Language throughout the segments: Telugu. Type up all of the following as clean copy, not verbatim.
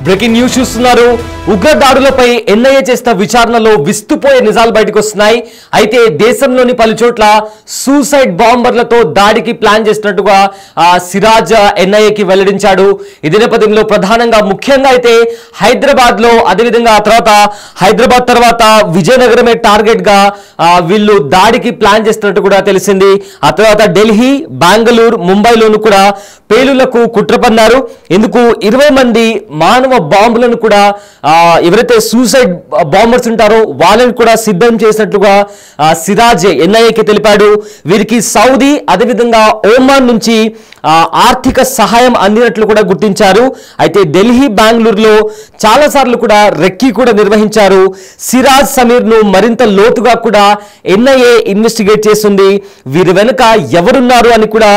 బ్రేకింగ్ న్యూస్ చూస్తున్నారు. ఉగ్రదాడులపై ఎన్ఐఏ చేసిన విచారణలో విస్తుపోయే నిజాలు బయటకు వస్తున్నాయి. అయితే దేశంలోని పలు చోట్ల సూసైడ్ బాంబర్లతో దాడికి ప్లాన్ చేసినట్టుగా సిరాజ్ ఎన్ఐఏకి వెల్లడించాడు. ఇదే నేపథ్యంలో ప్రధానంగా ముఖ్యంగా అయితే హైదరాబాద్ లో, అదేవిధంగా హైదరాబాద్ తర్వాత విజయనగరమే టార్గెట్ గా వీళ్ళు దాడికి ప్లాన్ చేస్తున్నట్టు కూడా తెలిసింది. ఆ తర్వాత ఢిల్లీ, బెంగళూరు, ముంబైలోను కూడా పేలులకు కుట్ర పన్నారు. ఎందుకు 20 మంది మానవ బాంబులను కూడా ఎవరైతే సూసైడ్ బాంబర్స్ ఉంటారో వాళ్ళని కూడా సిద్ధం చేసినట్లుగా సిరాజ్ ఎన్ఐఏకి తెలిపాడు. వీరికి సౌదీ, అదేవిధంగా ఒమాన్ నుంచి ఆర్థిక సహాయం అందినట్లు కూడా గుర్తించారు. అయితే ఢిల్లీ, బెంగళూరులో చాలా సార్లు కూడా రెక్కీ కూడా నిర్వహించారు. సిరాజ్ సమీర్ ను మరింత లోతుగా కూడా ఎన్ఐఏ ఇన్వెస్టిగేట్ చేస్తుంది. వీరి వెనుక ఎవరున్నారు అని కూడా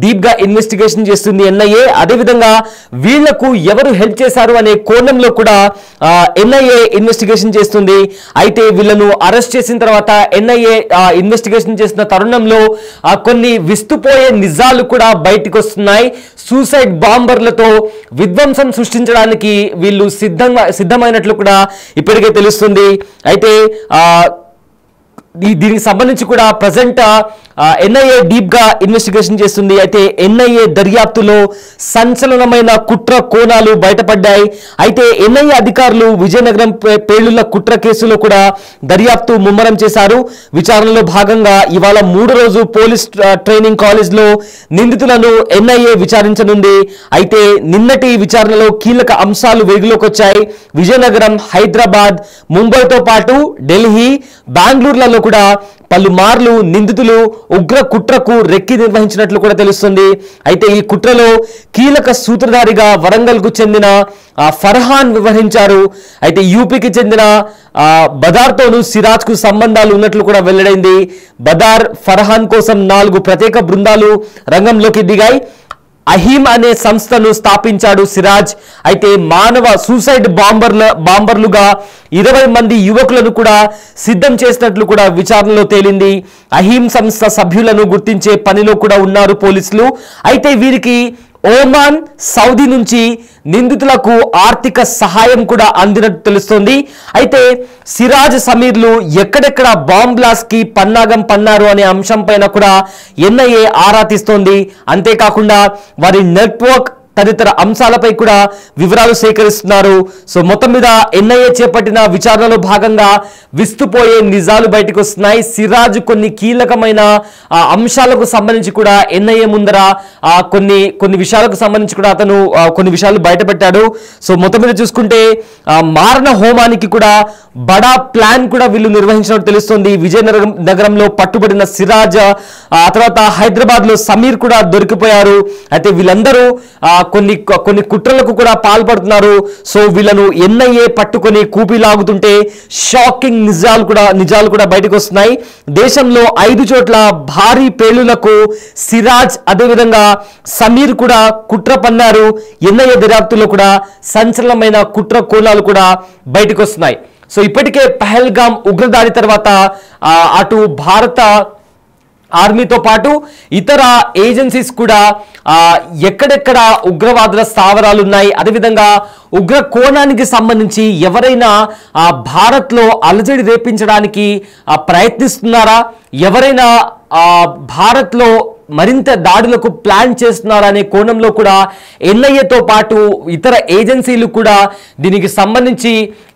డీప్ గా ఇన్వెస్టిగేషన్ చేస్తుంది ఎన్ఐఏ. అదేవిధంగా వీళ్లకు ఎవరు హెల్ప్ చేశారు అనే కోణంలో కూడా ఎన్ఐఏ ఇన్వెస్టిగేషన్ చేస్తుంది. అయితే వీళ్ళను అరెస్ట్ చేసిన తర్వాత ఎన్ఐఏ ఇన్వెస్టిగేషన్ చేసిన తరుణంలో కొన్ని విస్తుపోయే నిజాలు కూడా బయటకు వస్తున్నాయి. సూసైడ్ బాంబర్లతో విధ్వంసం సృష్టించడానికి వీళ్ళు సిద్ధమైనట్లు కూడా ఇప్పటికే తెలుస్తుంది. అయితే దీనికి సంబంధించి కూడా ప్రజెంట్ ఎన్ఐఏ డీప్ గా ఇన్వెస్టిగేషన్ చేస్తుంది. అయితే ఎన్ఐఏ దర్యాప్తులో సంచలనమైన కుట్ర కోణాలు బయటపడ్డాయి. అయితే ఎన్ఐఏ అధికారులు విజయనగరం పేలుళ్ల కుట్ర కేసులో కూడా దర్యాప్తు ముమ్మరం చేశారు. విచారణలో భాగంగా ఇవాళ 3వ రోజు పోలీస్ ట్రైనింగ్ కాలేజ్ లో నిందితులను ఎన్ఐఏ విచారించనుంది. అయితే నిన్నటి విచారణలో కీలక అంశాలు వెలుగులోకి వచ్చాయి. విజయనగరం, హైదరాబాద్, ముంబైతో పాటు ఢిల్లీ, బెంగళూరులలో కూడా పలుమార్లు నిందితులు ఉగ్ర కుట్రకు రెక్కి నిర్వహించినట్లు కూడా తెలుస్తుంది. అయితే ఈ కుట్రలో కీలక సూత్రధారిగా వరంగల్ కు చెందిన ఫర్హాన్ వ్యవహరించారు. అయితే యూపీకి చెందిన బదార్ తోను సిరాజ్ కు సంబంధాలు ఉన్నట్లు కూడా వెల్లడైంది. బదార్, ఫర్హాన్ కోసం 4 ప్రత్యేక బృందాలు రంగంలోకి దిగాయి. అహీమ్ అనే సంస్థను స్థాపించాడు సిరాజ్. అయితే మానవ సూసైడ్ బాంబర్లుగా 20 మంది యువకులను కూడా సిద్ధం చేసినట్లు కూడా విచారణలో తేలింది. అహీమ్ సంస్థ సభ్యులను గుర్తించే పనిలో కూడా ఉన్నారు పోలీసులు. అయితే వీరికి ఒమాన్, సౌదీ నుంచి నిందితులకు ఆర్థిక సహాయం కూడా అందినట్టు తెలుస్తోంది. అయితే సిరాజ్, సమీర్లు ఎక్కడెక్కడ బాంబ్ బ్లాస్ట్ కి పన్నాగం పన్నారు అనే అంశం పైన కూడా ఎన్ఐఏ ఆరా తీస్తోంది. అంతేకాకుండా వారి నెట్వర్క్ తదితర అంశాలపై కూడా వివరాలు సేకరిస్తున్నారు. సో మొత్తం మీద ఎన్ఐఏ చేపట్టిన విచారణలో భాగంగా విస్తుపోయే నిజాలు బయటకు వస్తున్నాయి. సిరాజ్ కొన్ని కీలకమైన అంశాలకు సంబంధించి కూడా ఎన్ఐఏ ముందర కొన్ని విషయాలకు సంబంధించి కూడా అతను కొన్ని విషయాలు బయటపెట్టాడు. సో మొత్తం మీద చూసుకుంటే మారణ హోమానికి కూడా బడా ప్లాన్ కూడా వీళ్ళు నిర్వహించినట్టు తెలుస్తుంది. విజయనగరంలో పట్టుబడిన సిరాజ్, ఆ తర్వాత హైదరాబాద్ లో సమీర్ కూడా దొరికిపోయారు. అయితే వీళ్ళందరూ కొన్ని కుట్రలకు కూడా పాల్పడుతున్నారు. సో వీళ్ళను ఎన్ఐఏ పట్టుకొని కూపిలాగుతుంటే షాకింగ్ నిజాలు కూడా బయటకు వస్తున్నాయి. దేశంలో 5 చోట్ల భారీ పేలులకు సిరాజ్, అదేవిధంగా సమీర్ కూడా కుట్ర పన్నారు. ఎన్ఐఏ దర్యాప్తులో కూడా సంచలనమైన కుట్ర కోణాలు కూడా బయటకు వస్తున్నాయి. సో ఇప్పటికే పహల్గామ్ ఉగ్రదాడి తర్వాత అటు భారత ఆర్మీతో పాటు ఇతర ఏజెన్సీస్ కూడా ఎక్కడెక్కడ ఉగ్రవాదుల స్థావరాలు ఉన్నాయి, అదేవిధంగా ఉగ్ర కోణానికి సంబంధించి ఎవరైనా భారత్లో అలజడి రేపించడానికి ప్రయత్నిస్తున్నారా, ఎవరైనా భారత్లో మరింత దాడులకు ప్లాన్ చేస్తున్నారనే కోణంలో కూడా ఎన్ఐఏతో పాటు ఇతర ఏజెన్సీలు కూడా దీనికి సంబంధించి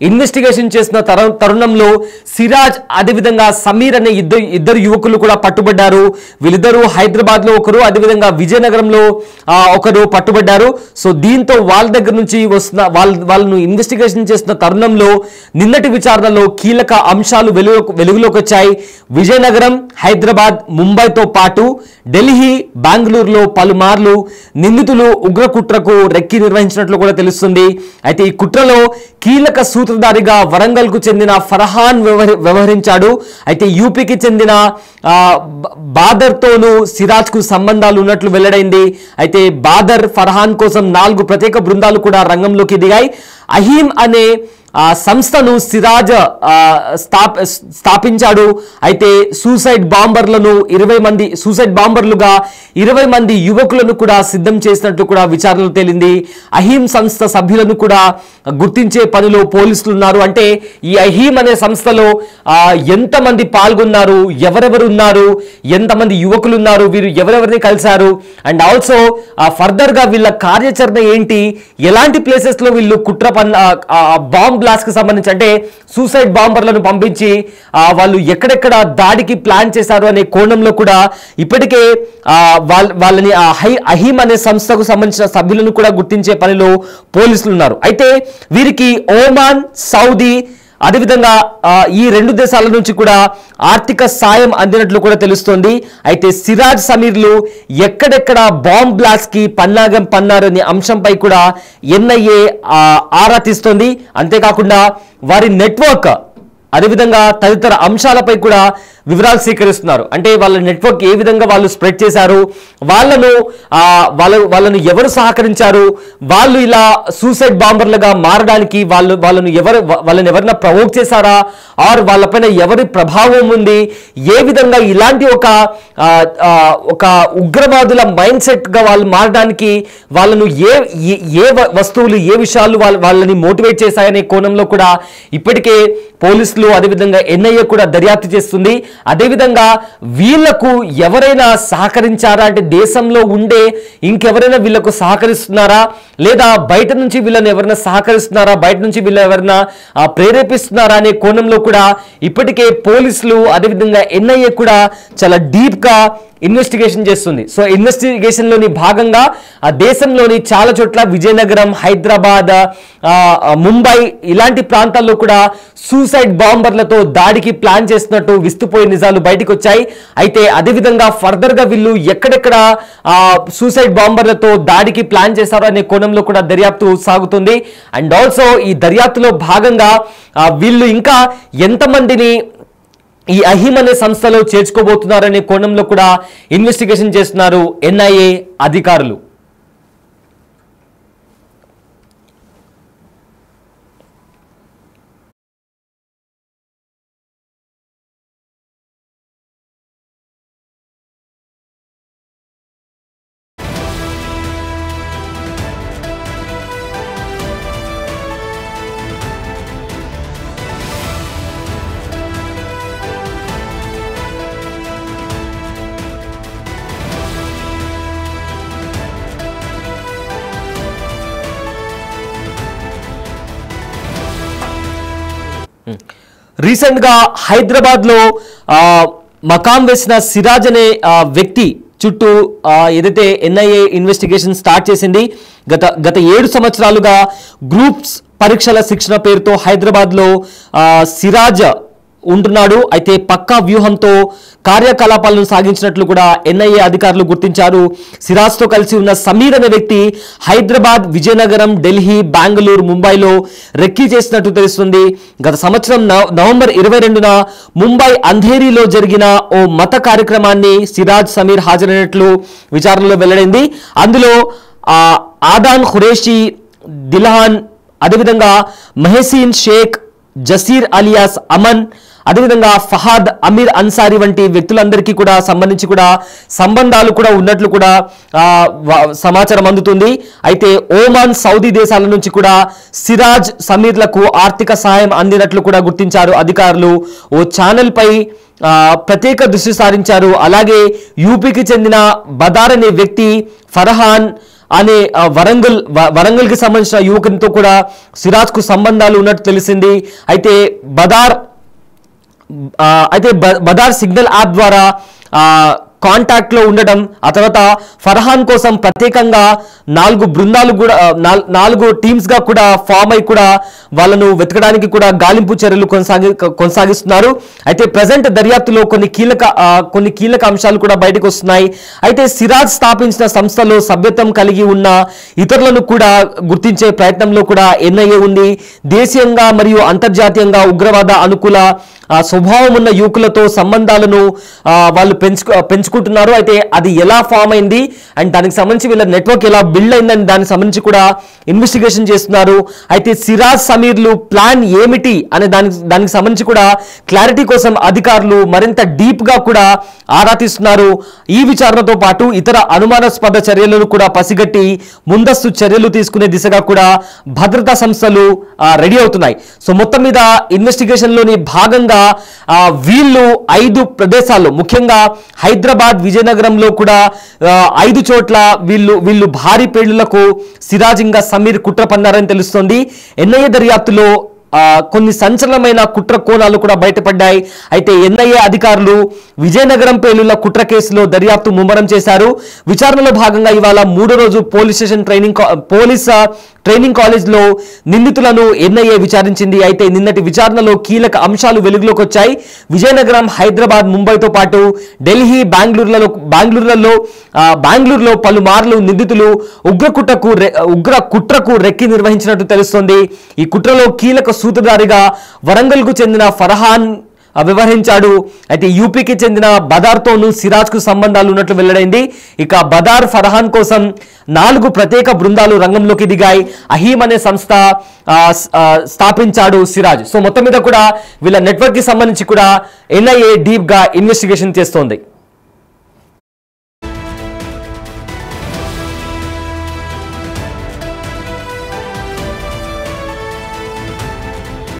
ఇన్వెస్టిగేషన్ చేసిన తరుణంలో సిరాజ్, అదేవిధంగా సమీర్ అనే ఇద్దరు యువకులు కూడా పట్టుబడ్డారు. వీళ్ళిద్దరూ హైదరాబాద్ లో ఒకరు, అదేవిధంగా విజయనగరంలో ఒకరు పట్టుబడ్డారు. సో దీంతో వాళ్ళ దగ్గర నుంచి వస్తున్న వాళ్ళను ఇన్వెస్టిగేషన్ చేసిన తరుణంలో నిన్నటి విచారణలో కీలక అంశాలు వెలుగులోకి వచ్చాయి. విజయనగరం, హైదరాబాద్, ముంబైతో పాటు ఢిల్లీ, బెంగళూరులో పలుమార్లు నిందితులు ఉగ్ర కుట్రకు రెక్కి నిర్వహించినట్లు కూడా తెలుస్తుంది. అయితే ఈ కుట్రలో కీలక సూత్రధారిగా వరంగల్ కు చెందిన ఫర్హాన్ వ్యవహరించాడు. అయితే యూపీకి చెందిన బాదర్ తోను సిరాజ్ కు సంబంధాలు ఉన్నట్లు వెల్లడైంది. అయితే బాదర్, ఫర్హాన్ కోసం 4 ప్రత్యేక బృందాలు కూడా రంగంలోకి దిగాయి. అహీమ్ అనే ఆ సంస్థను సిరాజ్ స్థాపించాడు. అయితే సూసైడ్ బాంబర్లను 20 మంది సూసైడ్ బాంబర్లుగా 20 మంది యువకులను కూడా సిద్ధం చేసినట్లు కూడా విచారణలో తేలింది. అహీం సంస్థ సభ్యులను కూడా గుర్తించే పనిలో పోలీసులు ఉన్నారు. అంటే ఈ అహీం అనే సంస్థలో ఎంతమంది పాల్గొన్నారు, ఎవరెవరు ఉన్నారు, ఎంతమంది యువకులు ఉన్నారు, వీరు ఎవరెవరిని కలిశారు, అండ్ ఆల్సో ఫర్దర్ గా వీళ్ళ కార్యాచరణ ఏంటి, ఎలాంటి ప్లేసెస్ లో వీళ్ళు కుట్ర బాంబ్ బ్లాస్ట్ కి సంబంధించి అంటే సూసైడ్ బాంబర్లను పంపించి వాళ్ళు ఎక్కడెక్కడ దాడికి ప్లాన్ చేశారు అనే కోణంలో కూడా ఇప్పటికే వాళ్ళని అహీం అనే సంస్థకు సంబంధించిన సభ్యులను కూడా గుర్తించే పనిలో పోలీసులు ఉన్నారు. అయితే వీరికి ఒమాన్, సౌదీ అదేవిధంగా ఈ 2 దేశాల నుంచి కూడా ఆర్థిక సాయం అందినట్లు కూడా తెలుస్తోంది. అయితే సిరాజ్ సమీర్లు ఎక్కడెక్కడ బాంబ్ బ్లాస్ట్ కి పన్నాగం పన్నారనే అంశంపై కూడా ఎన్ఐఏ ఆరా తీస్తోంది. అంతేకాకుండా వారి నెట్వర్క్ అదేవిధంగా తదితర అంశాలపై కూడా వివరాలు సేకరిస్తున్నారు. అంటే వాళ్ళ నెట్వర్క్ ఏ విధంగా వాళ్ళు స్ప్రెడ్ చేశారు, వాళ్ళను ఎవరు సహకరించారు, వాళ్ళు ఇలా సూసైడ్ బాంబర్లుగా మారడానికి వాళ్ళని ఎవరైనా ప్రవోక్ చేశారా, ఆర్ వాళ్ళపైన ఎవరి ప్రభావం ఉంది, ఏ విధంగా ఇలాంటి ఒక ఉగ్రవాదుల మైండ్ సెట్ గా వాళ్ళు మారడానికి వాళ్ళను ఏ వస్తువులు ఏ విషయాలు వాళ్ళని మోటివేట్ చేశాయనే కోణంలో కూడా ఇప్పటికే పోలీసులు అదేవిధంగా ఎన్ఐఏ కూడా దర్యాప్తు చేస్తుంది. అదేవిధంగా వీళ్లకు ఎవరైనా సహకరించారా అంటే దేశంలో ఉండే ఇంకెవరైనా వీళ్లకు సహకరిస్తున్నారా, లేదా బయట నుంచి వీళ్ళని ఎవరైనా సహకరిస్తున్నారా, బయట నుంచి వీళ్ళు ఎవరైనా ప్రేరేపిస్తున్నారా అనే కోణంలో కూడా ఇప్పటికే పోలీసులు అదేవిధంగా ఎన్ఐఏ కూడా చాలా డీప్ గా ఇన్వెస్టిగేషన్ చేస్తుంది. సో ఇన్వెస్టిగేషన్ లోని భాగంగా ఆ దేశంలోని చాలా చోట్ల విజయనగరం, హైదరాబాద్, ముంబై ఇలాంటి ప్రాంతాల్లో కూడా సూసైడ్ బాంబర్లతో దాడికి ప్లాన్ చేస్తున్నట్టు విస్తుపోయే నిజాలు బయటకు వచ్చాయి. అయితే అదేవిధంగా ఫర్దర్ గా వీళ్ళు ఎక్కడెక్కడ సూసైడ్ బాంబర్లతో దాడికి ప్లాన్ చేశారో అనే కోణంలో కూడా దర్యాప్తు సాగుతుంది. అండ్ ఆల్సో ఈ దర్యాప్తులో భాగంగా వీళ్ళు ఇంకా ఎంతమందిని ఈ అహీం అనే సంస్థలో చేర్చుకోబోతున్నారనే కోణంలో కూడా ఇన్వెస్టిగేషన్ చేస్తున్నారు ఎన్ఐఏ అధికారులు. రీసెంట్ గా హైదరాబాద్ లో మకాం వేసిన సిరాజ్ అనే వ్యక్తి చుట్టూ ఏదైతే ఎన్ఐఏ ఇన్వెస్టిగేషన్ స్టార్ట్ చేసింది. గత 7 సంవత్సరాలుగా గ్రూప్స్ పరీక్షల శిక్షణ పేరుతో హైదరాబాద్ లో సిరాజ్ ఉంటున్నాడు. అయితే పక్కా వ్యూహంతో కార్యకలాపాలను సాగించినట్లు కూడా ఎన్ఐఏ అధికారులు గుర్తించారు. సిరాజ్తో కలిసి ఉన్న సమీర్ అనే వ్యక్తి హైదరాబాద్, విజయనగరం, ఢిల్లీ, బెంగళూరు, ముంబైలో రెక్కీ చేసినట్టు తెలుస్తుంది. గత సంవత్సరం నవంబర్ 22న ముంబై అంధేరీలో జరిగిన ఓ మత కార్యక్రమాన్ని సిరాజ్, సమీర్ హాజరైనట్లు విచారణలో వెల్లడైంది. అందులో ఆదాన్ ఖురేషి, దిల్హాన్, అదేవిధంగా మెహసీన్ షేక్, జసీర్ అలియాస్ అమన్, అదేవిధంగా ఫహాద్, అమీర్ అన్సారీ వంటి వ్యక్తులందరికీ కూడా సంబంధించి కూడా సంబంధాలు కూడా ఉన్నట్లు కూడా సమాచారం అందుతుంది. అయితే ఒమాన్, సౌదీ దేశాల నుంచి కూడా సిరాజ్, సమీర్లకు ఆర్థిక సహాయం అందినట్లు కూడా గుర్తించారు అధికారులు. ఓ ఛానల్ పై ప్రత్యేక దృష్టి సారించారు. అలాగే యూపీకి చెందిన బదార్ అనే వ్యక్తి, ఫర్హాన్ అనే వరంగల్ కి సంబంధించిన యువకునితో కూడా సిరాజ్ కు సంబంధాలు ఉన్నట్టు తెలిసింది. అయితే బదార్ సిగ్నల్ యాప్ ద్వారా కాంటాక్ట్ లో ఉండడం, ఆ తర్వాత ఫర్హాన్ కోసం ప్రత్యేకంగా 4 బృందాలు కూడా 4 టీమ్స్ గా కూడా ఫామ్ అయి కూడా వాళ్ళను వెతకడానికి కూడా గాలింపు చర్యలు కొనసాగిస్తున్నారు. అయితే ప్రజెంట్ దర్యాప్తులో కొన్ని కీలక అంశాలు కూడా బయటకు వస్తున్నాయి. అయితే సిరాజ్ స్థాపించిన సంస్థలో సభ్యత్వం కలిగి ఉన్న ఇతరులను కూడా గుర్తించే ప్రయత్నంలో కూడా ఎన్ఐఏ ఉంది. దేశీయంగా మరియు అంతర్జాతీయంగా ఉగ్రవాద అనుకూల స్వభావం ఉన్న యువకులతో సంబంధాలను వాళ్ళు పెంచుకుంటున్నారు. అయితే అది ఎలా ఫామ్ అయింది అండ్ దానికి సంబంధించి వీళ్ళ నెట్వర్క్ ఎలా బిల్డ్ అయిందని దానికి సంబంధించి కూడా ఇన్వెస్టిగేషన్ చేస్తున్నారు. అయితే సిరాజ్ సమీర్లు ప్లాన్ ఏమిటి అనే దానికి సంబంధించి కూడా క్లారిటీ కోసం అధికారులు మరింత డీప్ గా కూడా ఆరా తీస్తున్నారు. ఈ విచారణతో పాటు ఇతర అనుమానాస్పద చర్యలను కూడా పసిగట్టి ముందస్తు చర్యలు తీసుకునే దిశగా కూడా భద్రతా సంస్థలు రెడీ అవుతున్నాయి. సో మొత్తం మీద ఇన్వెస్టిగేషన్ లోని భాగంగా వీళ్ళు 5 ప్రదేశాల్లో ముఖ్యంగా హైదరాబాద్, విజయనగరంలో కూడా 5 చోట్ల వీళ్ళు భారీ పేలుళ్లకు సిరాజ్ ఇంకా సమీర్ కుట్ర పన్నారని తెలుస్తోంది. ఎన్ఐఏ దర్యాప్తులో కొన్ని సంచలనమైన కుట్ర కోణాలు కూడా బయటపడ్డాయి. అయితే ఎన్ఐఏ అధికారులు విజయనగరం పేలుళ్ల కుట్ర కేసులో దర్యాప్తు ముమ్మరం చేశారు. విచారణలో భాగంగా ఇవాళ 3వ రోజు పోలీస్ ట్రైనింగ్ కాలేజ్లో నిందితులను ఎన్ఐఏ విచారించింది. అయితే నిన్నటి విచారణలో కీలక అంశాలు వెలుగులోకి వచ్చాయి. విజయనగరం, హైదరాబాద్, ముంబైతో పాటు ఢిల్లీ, బెంగళూరులో పలుమార్లు నిందితులు ఉగ్ర కుట్రకు రెక్కి నిర్వహించినట్టు తెలుస్తోంది. ఈ కుట్రలో కీలక సూత్రధారిగా వరంగల్కు చెందిన ఫర్హాన్ వ్యవహరించాడు. అయితే యూపీకి చెందిన బదార్తోనూ సిరాజ్కు సంబంధాలు ఉన్నట్లు వెల్లడైంది. ఇక బదార్, ఫర్హాన్ కోసం 4 ప్రత్యేక బృందాలు రంగంలోకి దిగాయి. అహీమ్ అనే సంస్థ స్థాపించాడు సిరాజ్. సో మొత్తం మీద కూడా వీళ్ళ నెట్వర్క్ కి సంబంధించి కూడా ఎన్ఐఏ డీప్ గా ఇన్వెస్టిగేషన్ చేస్తోంది.